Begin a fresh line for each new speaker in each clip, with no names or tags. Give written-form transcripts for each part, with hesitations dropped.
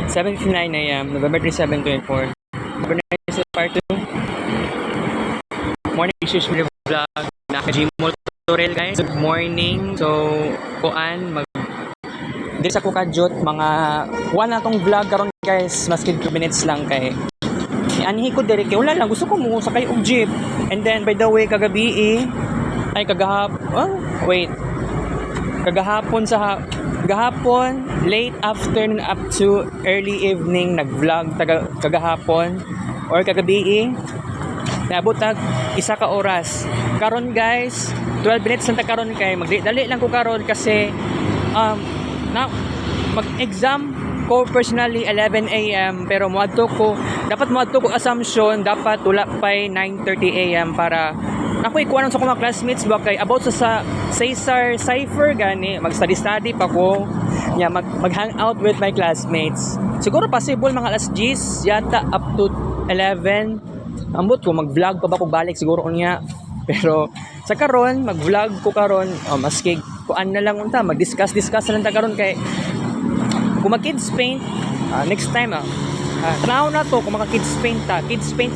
7:59 a.m. November 27, 2024. November part 2. Morning issues vlog. Naka-Gmol tutorial guys. Good morning. So, kuan dito sa kukadjot mga one na tong vlog karon guys. Maski 2 minutes lang kay anhi ko dire kay wala lang gusto ko mo sakay og jeep. And then by the way kagabi kagahapon late afternoon up to early evening nag-vlog kagahapon or kagabi naabot tag isa ka oras. Karon guys 12 minutes lang ta karon kay magdali lang ko karon kasi na mag-exam ko personally 11 a.m. pero dapat moadto ko assumption dapat wala pay 9:30 a.m. para ako ikuha sa mga classmates ba kay about sa Caesar Cipher gani mag-study pa ko mag-hang out with my classmates. Siguro possible mga alas 10 yata up to 11 ambot ko mag-vlog pa ba kung balik siguro unya. Pero sa karon mag-vlog ko karon maski kuan na lang unta mag-discuss na lang ta karon kay kung mag-kids paint next time tanaw na to kung kids paint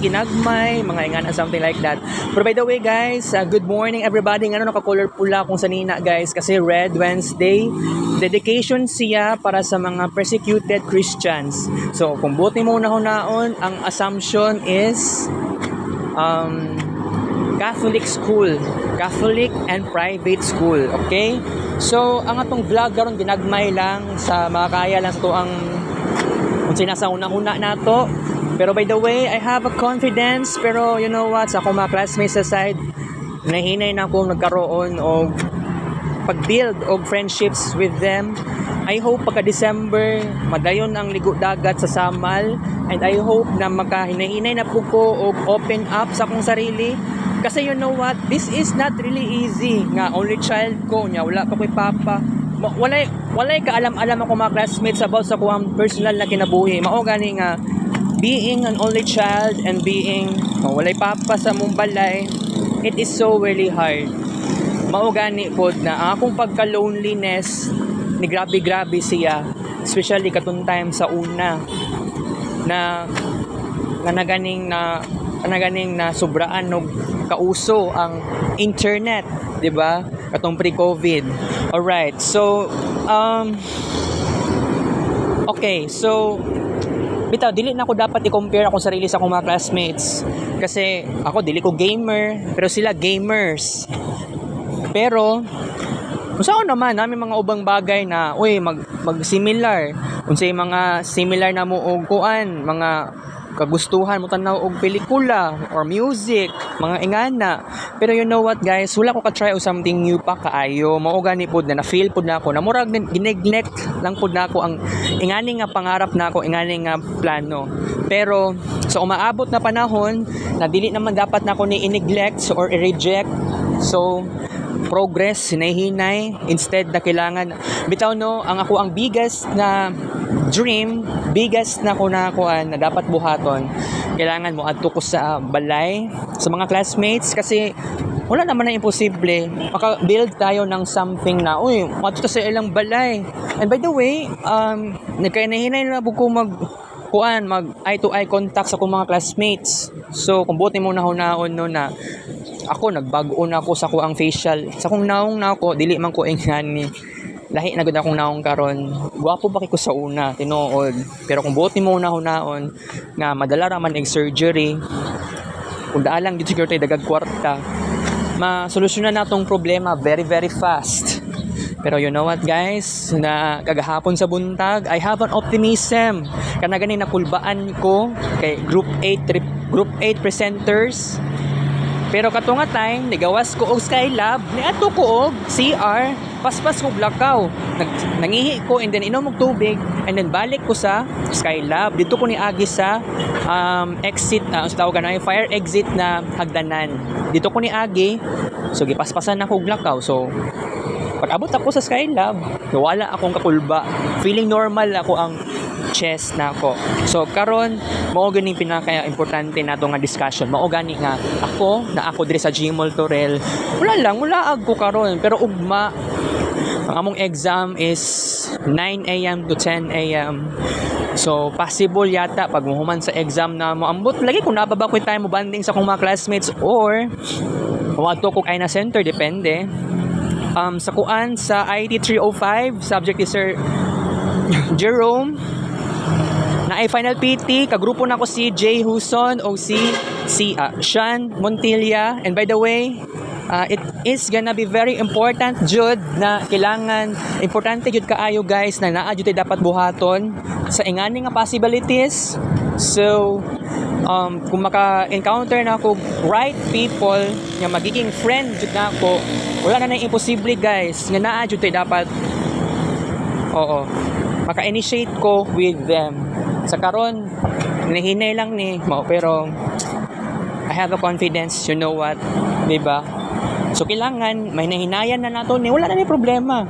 ginagmay mga ingana something like that. But by the way guys, good morning everybody. Ngano naka-color pula kung sanina guys kasi Red Wednesday dedication siya para sa mga persecuted Christians. So kung buti mo naon ang assumption is Catholic and private school, okay? So, ang atong vlog karon ginagmay lang sa makakaya lang sa tuang kung sinasa una-una nato. Pero by the way, I have a confidence pero you know what, sa akong mga classmates aside, nahinay na akong nagkaroon og pag-build og friendships with them. I hope pagka-December madayon ang ligo dagat sa Samal and I hope na makahinay-hinay na po ko og open up sa akong sarili. Kasi you know what, this is not really easy nga only child ko nya wala pa ko'y papa. Walay kaalam-alam ako mga classmates about sa kuang personal na kinabuhi. Mao gani nga being an only child and being walay papa sa mong balay, it is so really hard. Mao gani pod na ang akong pagka-loneliness ni grabe siya, especially katong time sa una na naganing na sobraan og kauso ang internet, 'di ba? Katong pre-COVID. All right. So okay, so bitaw dili na ako dapat i-compare akong sarili sa akong mga classmates kasi ako dili ko gamer pero sila gamers. Pero unsa naman namin mga ubang bagay na mag-similar. Unsay mga similar na mo og kuan, mga kagustuhan mo tanaw og pelikula or music, mga ingana. Pero you know what guys, wala ko ka-try o something new pa kaayo. Mao gani pod na feel pod na ako na murag gineglect lang pod na ako ang ingani nga pangarap na ako, ingani nga plano. Pero sa umaabot na panahon na dili naman dapat na ako ni neglect or i-reject. So progress hinay-hinay instead na kailangan bitaw no ang biggest na dream, biggest na kuan na dapat buhaton, kailangan mo adto ko sa balay sa mga classmates kasi wala naman na imposible maka-build tayo ng something na mato sa ilang balay. And by the way nagkainahinay na ko mag eye to eye contact sa akong mga classmates. So kung buti mo nahunaon no na ako nagbago na ako sa kuang facial sa kung naong na ako dili man ko ingani lahi na gud akong naong karon. Gwapo ba ko sa una tinuod pero kung buti mo nahunaon nga madala ra man surgery kung daalang gid siguro tay dagag kwarta masolusyonan natong problema very very fast. Pero you know what guys, na kagahapon sa buntag I have an optimism kana gani nakulbaan ko kay group 8 presenters. Pero katunga time nigawas ko og Skylab niadto ko og CR paspas ko blackout nangihi ko and then inom og tubig and then balik ko sa Skylab dito ko niagi sa exit ang tawag na fire exit na hagdanan dito ko niagi. So gipaspasan ako og blackout. So pag-abot ako sa Skylab wala akong kakulba, feeling normal ako ang chest na ako. So karon mao gani pinaka-importante nato nga discussion. Mao gani nga ako diri sa Gmol Torel. Wala ag ko karon pero ugma Ang among exam is 9 a.m. to 10 a.m. So, possible yata pag muhuman sa exam na mo ambot lagi kung nababa ko time mo banding sa akong mga classmates or wato ko kay na center depende. Sa kuan sa IT 305 subject is Sir Jerome na ay final PT kagrupo na ko si Jay Huson o si Sean Montilla. And by the way, it is gonna be very important jud na kailangan importante jud kaayo guys na naa jud dapat buhaton sa ingani nga possibilities. So kung maka-encounter na ako right people nga magiging friend jud na ako, wala na imposible guys nga naa jud dapat maka-initiate ko with them. Sa karon hinahinay lang ni mo pero I have a confidence, you know what, diba? So kailangan may nahinayan na nato ni wala na ni problema.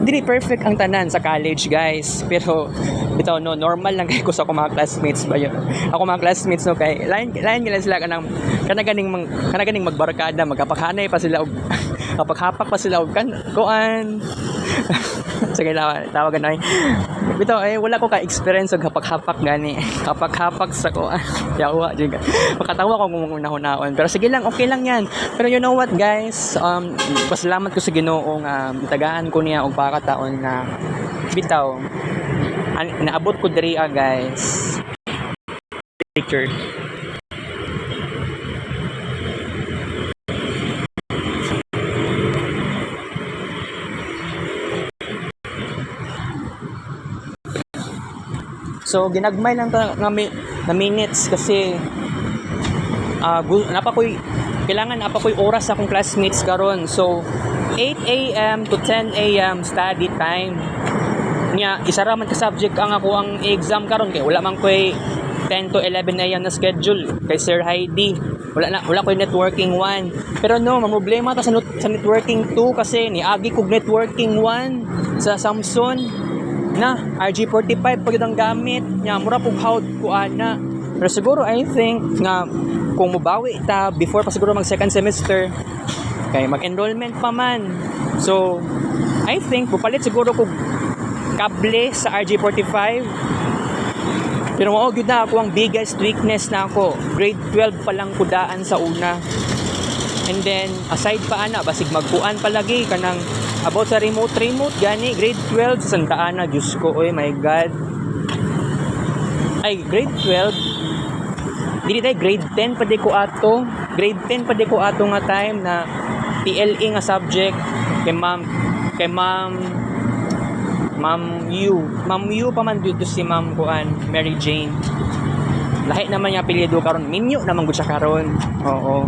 Hindi perfect ang tanan sa college guys, pero bitaw no normal lang kay ko sa akong mga classmates ba yun. Ako mga classmates no kay lain gila sila kanaganing magbarkada, magkapakhanay pa sila og kapaghapak pa sila og kuan. Sige tawagan na bitaw wala ko ka experience og hapak-hapak gani. Hapak-hapak sa kuan. Yawa jud. Makatawa ko kung nahunahon. Pero sige lang, okay lang yan. Pero you know what guys, pasalamat ko sa Ginoo nga tagaan ko niya og pakataon na bitaw naabot ko diri guys. Picture. So ginagmay lang ta nga na minutes kasi kailangan napakoy oras sa akong classmates karon. So 8 a.m. to 10 a.m. study time. Nya isa ra man ka subject ang ako ang exam karon kay wala man koy 10 to 11 a.m. na schedule kay Sir Heidi. Wala koy networking 1. Pero no, problema ta sa networking 2 kasi niagi kog networking 1 sa Samsung na RG45 pag ang gamit nya mura pug hawd ko ana. Pero siguro I think nga kung mubawi ta before pa siguro mag second semester kay mag-enrollment pa man. So I think pupalit siguro kog kable sa RG45. Pero mao gyud na ako ang biggest weakness na ako. Grade 12 pa lang kudaan sa una. And then aside pa ana basig magkuan palagi kanang about sa remote gani grade 12 sa Santa Ana. Diyos ko my god, ay grade 12 dili tay grade 10 pa di ko ato nga time na PLE nga subject kay ma'am Yu pa man dito si ma'am kuan Mary Jane. Lahi naman niya apelyido karon, Minyo naman gud siya karon. Oo.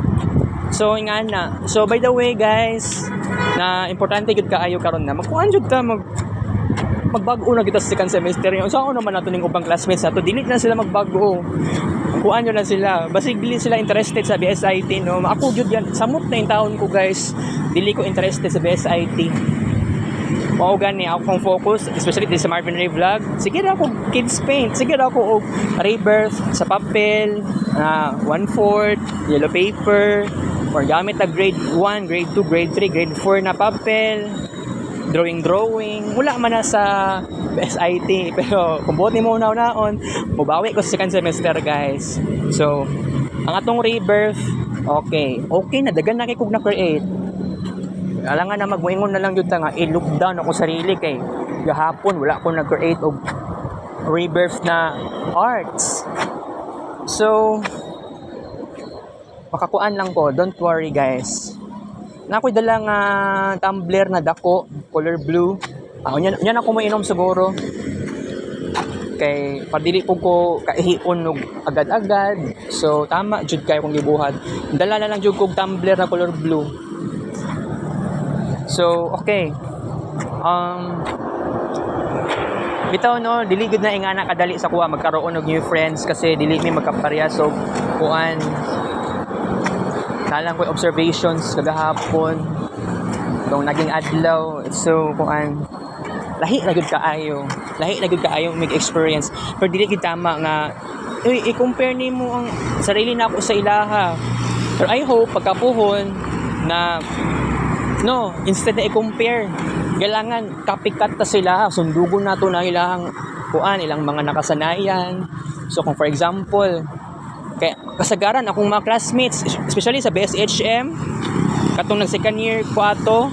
So nga na. So by the way guys, na importante gud kaayo karon na magkuan jud ta magbag-o na kita sa second semester. Saan naman nato ning ubang classmates ato dili na sila magbago. Kuan nyo na sila. Basig dili sila interested sa BSIT no. Ako jud yan. Samot na yung taon ko guys. Dili ko interested sa BSIT. Mao gani ako kong focus, especially sa Marvin Ray Vlog. Sige na ako kids paint. Sige na ako og rebirth sa papel na 1/4 yellow paper or gamit na grade 1, grade 2, grade 3, grade 4 na papel. Drawing. Wala man na sa SIT. Pero kung buot ni mo naon, mubawi ko sa second semester guys. So, ang atong rebirth, okay na, dagan na kay kog na-create. Alangan na magmuingon na lang yun nga, i-look down ako sarili kay gahapon, wala ko nag-create og rebirth na arts. So, makakuan lang ko, don't worry guys. Nakoy dala nga tumbler na dako, color blue. Yan ako mainom siguro. Kay padili ko kahion og agad-agad. So tama jud kay kung gibuhat. Dala na lang jud kog tumbler na color blue. So okay. Bitaw no, dili gud na ingana kadali sa kuha magkaroon og new friends kasi dili mi magkapareha so kuan talang ko observations kagahapon kung naging adlaw. So kuan lahi na gud kaayo mig experience pero dili gid tama nga i-compare nimo ang sarili nako sa ilaha. Pero I hope pagkapuhon na no, instead na i-compare kailangan copycat ta sila, sundugon nato na ilang ilang mga nakasanayan. So kung for example, kay kasagaran akong mga classmates, especially sa BSHM, katong nag second year ko ato,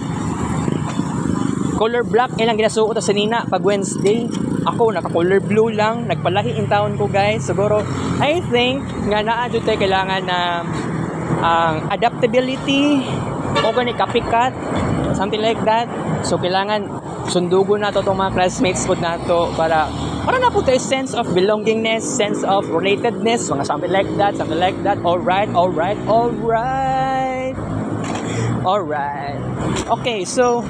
color black ilang ginasuot sa nina pag Wednesday. Ako naka color blue lang, nagpalahi in town ko guys. Siguro I think nga naa jud tay kailangan na ang adaptability o gani copycat, something like that. So kailangan sundugon nato tong mga classmates pod nato para na po tayo sense of belongingness, sense of relatedness, mga something like that. Alright. Okay, so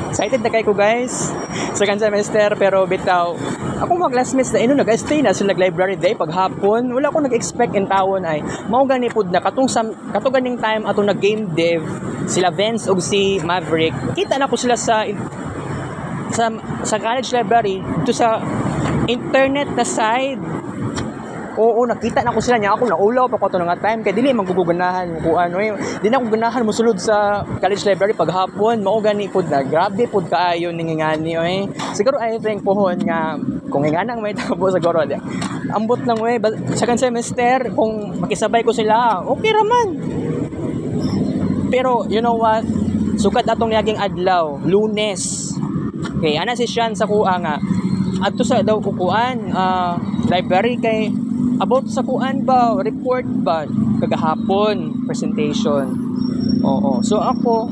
excited na kayo guys second semester, pero bitaw ako mga classmates na nag-stay na sila library day paghapon. Wala akong nag-expect in tawon ay mao gani pud na katong ganing time ato nag game dev sila Vince ug si Maverick. Kita na ko sila sa college library dito sa internet na side. Oo, nakita na ko sila niya. Ako naulaw pa ko to nga time kay dili maguguganahan mo kuan di na ko ganahan mo sulod sa college library paghapon. Mao gani pud na grabe pud kaayo ning ngani siguro I think pohon nga kung inganang may tabo siguro ambot lang second semester kung makisabay ko sila okay raman. Pero you know what, sukat atong naging adlaw Lunes. Okay, ana si Sean sa kuha nga adto sa daw kukuan library kay about sa kuan ba report ba kagahapon presentation. Oo, so ako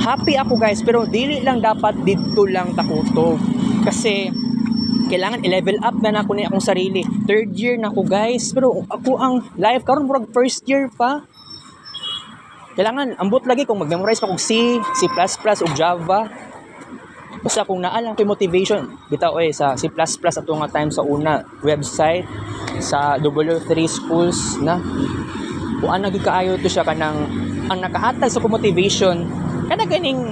happy ako guys, pero dili lang dapat dito lang takutob kasi kailangan i-level up na nako ni akong sarili. Third year na ako guys, pero ako ang life karon murag first year pa. Kailangan ambot lagi kung mag-memorize pa kog C, C++ ug Java. Basta kung naalang ko motivation bitaw sa C++ ato nga time sa una website sa W3 schools na kung ano gyud kaayo to siya kanang ang nakahatag sa ko motivation kana ganing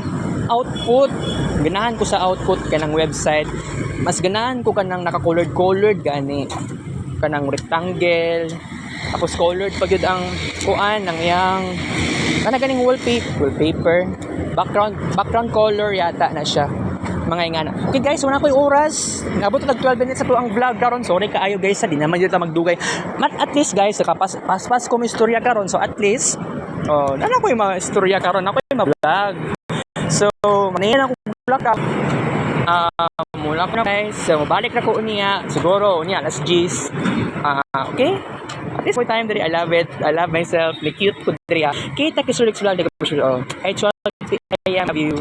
output. Ganahan ko sa output kanang website, mas ganahan ko kanang naka-colored gani kanang rectangle tapos colored pa gyud ang kuan nang yang kana ganing wallpaper background color yata na siya mga ingana. Okay guys, wala ko'y oras. Nabot nag 12 minutes sa to ang vlog karon. Sorry kaayo guys, di naman dito magdugay. At least guys, paspas ko may istorya karon. So at least nana ko yung mga istorya karon, ako yung vlog. So maniyan ako vlog ka. Mula ko na guys. So mabalik na ko niya. Siguro niya alas 10. Okay? At least for time diri I love it. I love myself. Like cute ko diri. Kita kisulik vlog ko. I love you.